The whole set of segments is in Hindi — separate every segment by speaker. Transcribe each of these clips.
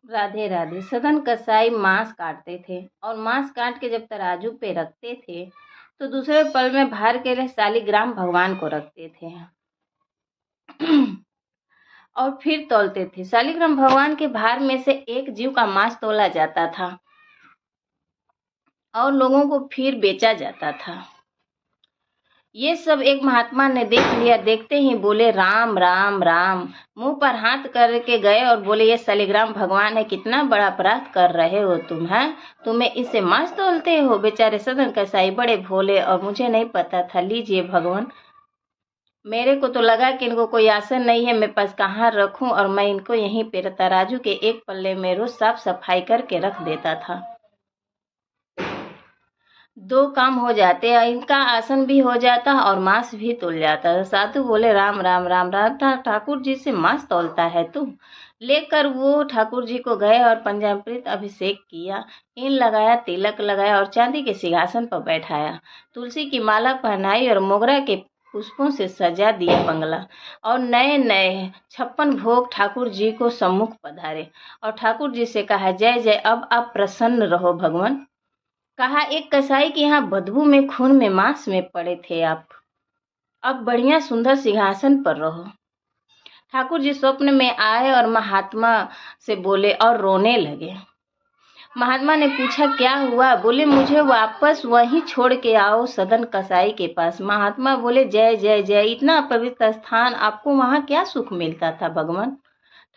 Speaker 1: राधे राधे। सदन कसाई मांस काटते थे और मांस काट के जब तराजू पे रखते थे तो दूसरे पल में भार के लिए शालिग्राम भगवान को रखते थे और फिर तौलते थे। शालिग्राम भगवान के भार में से एक जीव का मांस तोला जाता था और लोगों को फिर बेचा जाता था। ये सब एक महात्मा ने देख लिया। देखते ही बोले राम राम राम। मुंह पर हाथ करके गए और बोले ये शालिग्राम भगवान है, कितना बड़ा अपराध कर रहे हो तुम, हैं? तुम्हें इससे मांस तोलते हो। बेचारे सदन कसाई बड़े भोले और मुझे नहीं पता था। लीजिए भगवान, मेरे को तो लगा कि इनको कोई आसन नहीं है, मेरे पास कहाँ रखूं, और मैं इनको यहीं पे तराजू के एक पल्ले में रोज साफ सफाई करके रख देता था। दो काम हो जाते, इनका आसन भी हो जाता और मांस भी तोल जाता। साधु बोले राम राम राम राम। ठाकुर जी से मांस तोलता है तू। लेकर वो ठाकुर जी को गए और पंचामृत अभिषेक किया, इन लगाया, तिलक लगाया और चांदी के सिंहासन पर बैठाया। तुलसी की माला पहनाई और मोगरा के पुष्पों से सजा दिया बंगला और नए नए 56 भोग ठाकुर जी को सम्मुख पधारे और ठाकुर जी से कहा जय जय, अब आप प्रसन्न रहो भगवान। कहा एक कसाई के यहाँ बदबू में, खून में, मांस में पड़े थे आप, अब बढ़िया सुंदर सिंहासन पर रहो। ठाकुर जी स्वप्न में आए और महात्मा से बोले और रोने लगे। महात्मा ने पूछा क्या हुआ? बोले मुझे वापस वहीं छोड़ के आओ, सदन कसाई के पास। महात्मा बोले जय जय जय, इतना पवित्र स्थान, आपको वहाँ क्या सुख मिलता था भगवान?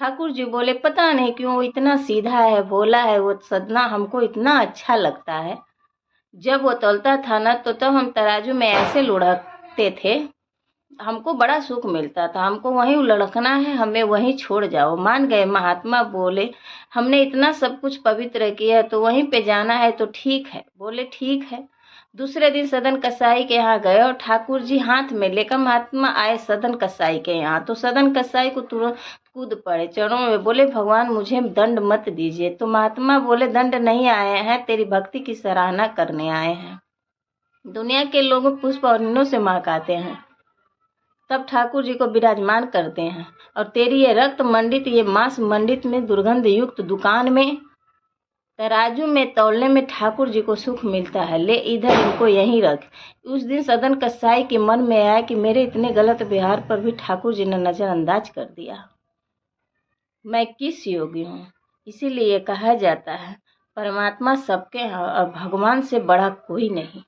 Speaker 1: ठाकुर जी बोले पता नहीं क्यों, वो इतना सीधा है, भोला है, वो सदना हमको इतना अच्छा लगता है। जब वो तौलता था ना तो तब हम तराजू में ऐसे लुढ़कते थे, हमको बड़ा सुख मिलता था। हमको वहीं लुढ़कना है, हमें वहीं छोड़ जाओ। मान गए। महात्मा बोले हमने इतना सब कुछ पवित्र किया तो वहीं पे जाना है तो ठीक है। बोले ठीक है। दूसरे दिन सदन कसाई के यहाँ गए और ठाकुर जी हाथ में लेकर महात्मा आए सदन कसाई के यहाँ। तो सदन कसाई को तुरंत कूद पड़े चरणों में, बोले भगवान मुझे दंड मत दीजिए। तो महात्मा बोले दंड नहीं आए हैं, तेरी भक्ति की सराहना करने आए हैं। दुनिया के लोग पुष्प और नीलों से महकाते हैं, तब ठाकुर जी को विराजमान करते हैं, और तेरी ये रक्त मंडित, ये मांस मंडित में दुर्गंध युक्त दुकान में तराजू में तौलने में ठाकुर जी को सुख मिलता है। ले इधर इनको यहीं रख। उस दिन सदन कसाई के मन में आया कि मेरे इतने गलत व्यवहार पर भी ठाकुर जी ने नजरअंदाज कर दिया, मैं किस योग्य हूँ। इसीलिए कहा जाता है परमात्मा सबके हैं और भगवान से बड़ा कोई नहीं।